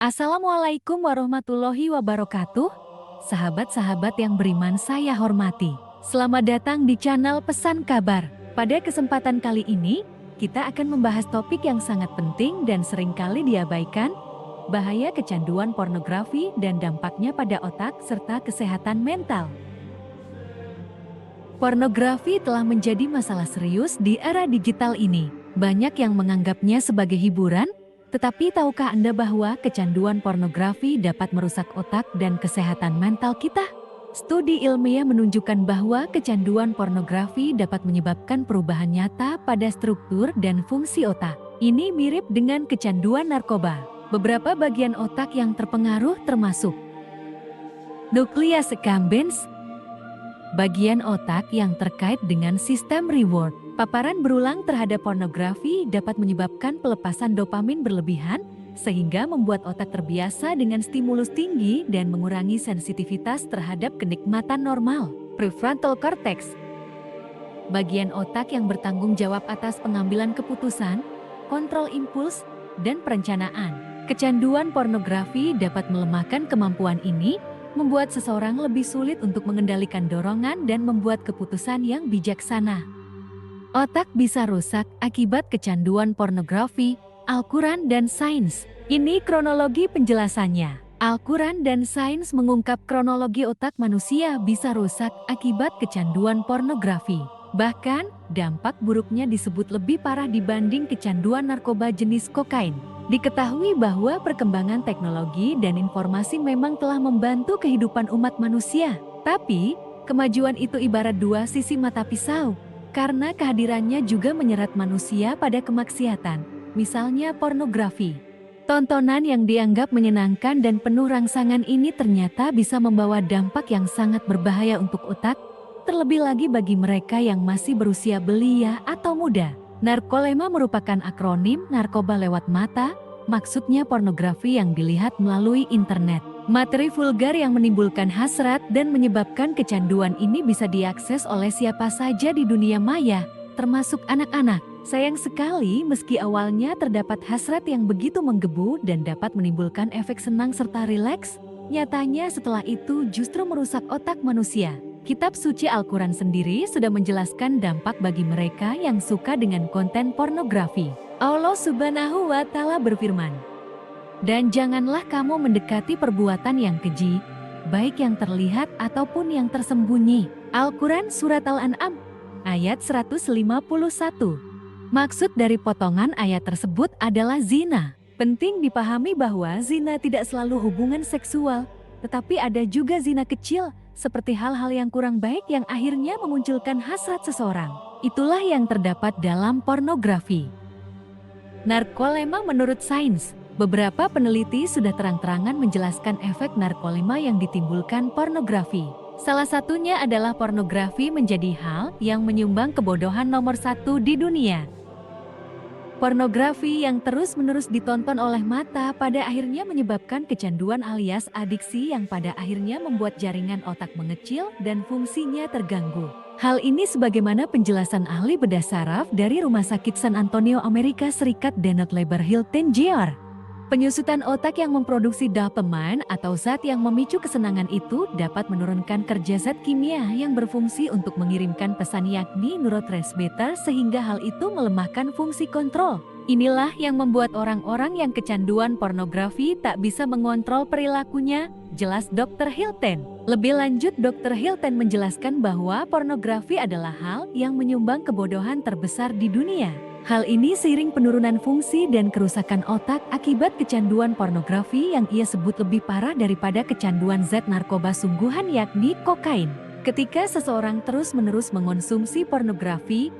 Assalamualaikum warahmatullahi wabarakatuh. Sahabat-sahabat yang beriman saya hormati. Selamat datang di channel Pesan Kabar. Pada kesempatan kali ini, kita akan membahas topik yang sangat penting dan seringkali diabaikan, bahaya kecanduan pornografi dan dampaknya pada otak serta kesehatan mental. Pornografi telah menjadi masalah serius di era digital ini. Banyak yang menganggapnya sebagai hiburan, tetapi tahukah Anda bahwa kecanduan pornografi dapat merusak otak dan kesehatan mental kita? Studi ilmiah menunjukkan bahwa kecanduan pornografi dapat menyebabkan perubahan nyata pada struktur dan fungsi otak. Ini mirip dengan kecanduan narkoba. Beberapa bagian otak yang terpengaruh termasuk nucleus accumbens, bagian otak yang terkait dengan sistem reward. Paparan berulang terhadap pornografi dapat menyebabkan pelepasan dopamin berlebihan, sehingga membuat otak terbiasa dengan stimulus tinggi dan mengurangi sensitivitas terhadap kenikmatan normal. Prefrontal cortex, bagian otak yang bertanggung jawab atas pengambilan keputusan, kontrol impuls, dan perencanaan. Kecanduan pornografi dapat melemahkan kemampuan ini, membuat seseorang lebih sulit untuk mengendalikan dorongan dan membuat keputusan yang bijaksana. Otak bisa rusak akibat kecanduan pornografi. Al-Quran dan sains. Ini kronologi penjelasannya. Al-Quran dan sains mengungkap kronologi otak manusia bisa rusak akibat kecanduan pornografi. Bahkan, dampak buruknya disebut lebih parah dibanding kecanduan narkoba jenis kokain. Diketahui bahwa perkembangan teknologi dan informasi memang telah membantu kehidupan umat manusia. Tapi, kemajuan itu ibarat dua sisi mata pisau, karena kehadirannya juga menyerat manusia pada kemaksiatan, misalnya pornografi. Tontonan yang dianggap menyenangkan dan penuh rangsangan ini ternyata bisa membawa dampak yang sangat berbahaya untuk otak, terlebih lagi bagi mereka yang masih berusia belia atau muda. Narkolema merupakan akronim narkoba lewat mata, maksudnya pornografi yang dilihat melalui internet. Materi vulgar yang menimbulkan hasrat dan menyebabkan kecanduan ini bisa diakses oleh siapa saja di dunia maya, termasuk anak-anak. Sayang sekali meski awalnya terdapat hasrat yang begitu menggebu dan dapat menimbulkan efek senang serta rileks, nyatanya setelah itu justru merusak otak manusia. Kitab suci Al-Quran sendiri sudah menjelaskan dampak bagi mereka yang suka dengan konten pornografi. Allah Subhanahu wa Ta'ala berfirman, "Dan janganlah kamu mendekati perbuatan yang keji, baik yang terlihat ataupun yang tersembunyi." Al-Quran Surat Al-An'am, ayat 151. Maksud dari potongan ayat tersebut adalah zina. Penting dipahami bahwa zina tidak selalu hubungan seksual, tetapi ada juga zina kecil, seperti hal-hal yang kurang baik yang akhirnya memunculkan hasrat seseorang. Itulah yang terdapat dalam pornografi. Narkolema menurut sains. Beberapa peneliti sudah terang-terangan menjelaskan efek narkolema yang ditimbulkan pornografi. Salah satunya adalah pornografi menjadi hal yang menyumbang kebodohan nomor satu di dunia. Pornografi yang terus-menerus ditonton oleh mata pada akhirnya menyebabkan kecanduan alias adiksi yang pada akhirnya membuat jaringan otak mengecil dan fungsinya terganggu. Hal ini sebagaimana penjelasan ahli bedah saraf dari Rumah Sakit San Antonio, Amerika Serikat Dennett Leber Hilton Jr. Penyusutan otak yang memproduksi dopamine atau zat yang memicu kesenangan itu dapat menurunkan kerja zat kimia yang berfungsi untuk mengirimkan pesan yakni neurotransmitter sehingga hal itu melemahkan fungsi kontrol. Inilah yang membuat orang-orang yang kecanduan pornografi tak bisa mengontrol perilakunya, jelas Dr. Hilton. Lebih lanjut, Dr. Hilton menjelaskan bahwa pornografi adalah hal yang menyumbang kebodohan terbesar di dunia. Hal ini seiring penurunan fungsi dan kerusakan otak akibat kecanduan pornografi yang ia sebut lebih parah daripada kecanduan zat narkoba sungguhan yakni kokain. Ketika seseorang terus-menerus mengonsumsi pornografi,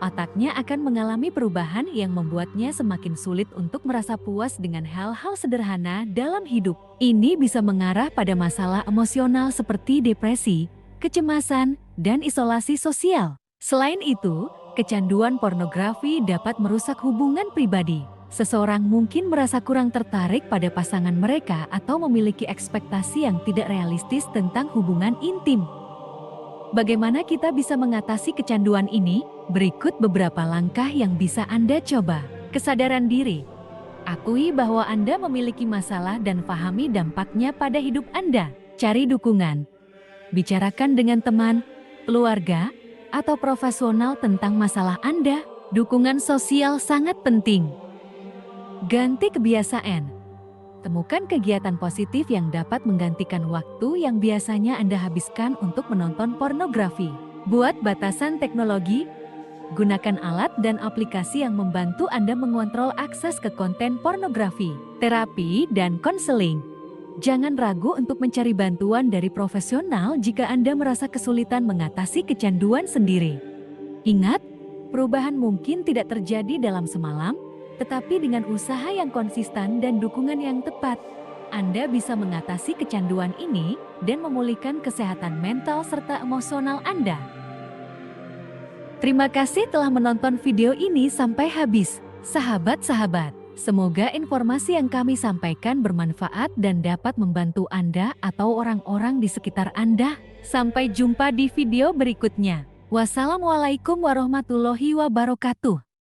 otaknya akan mengalami perubahan yang membuatnya semakin sulit untuk merasa puas dengan hal-hal sederhana dalam hidup. Ini bisa mengarah pada masalah emosional seperti depresi, kecemasan, dan isolasi sosial. Selain itu, kecanduan pornografi dapat merusak hubungan pribadi. Seseorang mungkin merasa kurang tertarik pada pasangan mereka atau memiliki ekspektasi yang tidak realistis tentang hubungan intim. Bagaimana kita bisa mengatasi kecanduan ini? Berikut beberapa langkah yang bisa Anda coba. Kesadaran diri. Akui bahwa Anda memiliki masalah dan pahami dampaknya pada hidup Anda. Cari dukungan. Bicarakan dengan teman, keluarga, atau profesional tentang masalah Anda. Dukungan sosial sangat penting. Ganti kebiasaan. Temukan kegiatan positif yang dapat menggantikan waktu yang biasanya Anda habiskan untuk menonton pornografi. Buat batasan teknologi. Gunakan alat dan aplikasi yang membantu Anda mengontrol akses ke konten pornografi, terapi, dan konseling. Jangan ragu untuk mencari bantuan dari profesional jika Anda merasa kesulitan mengatasi kecanduan sendiri. Ingat, perubahan mungkin tidak terjadi dalam semalam, tetapi dengan usaha yang konsisten dan dukungan yang tepat, Anda bisa mengatasi kecanduan ini dan memulihkan kesehatan mental serta emosional Anda. Terima kasih telah menonton video ini sampai habis, sahabat-sahabat. Semoga informasi yang kami sampaikan bermanfaat dan dapat membantu Anda atau orang-orang di sekitar Anda. Sampai jumpa di video berikutnya. Wassalamualaikum warahmatullahi wabarakatuh.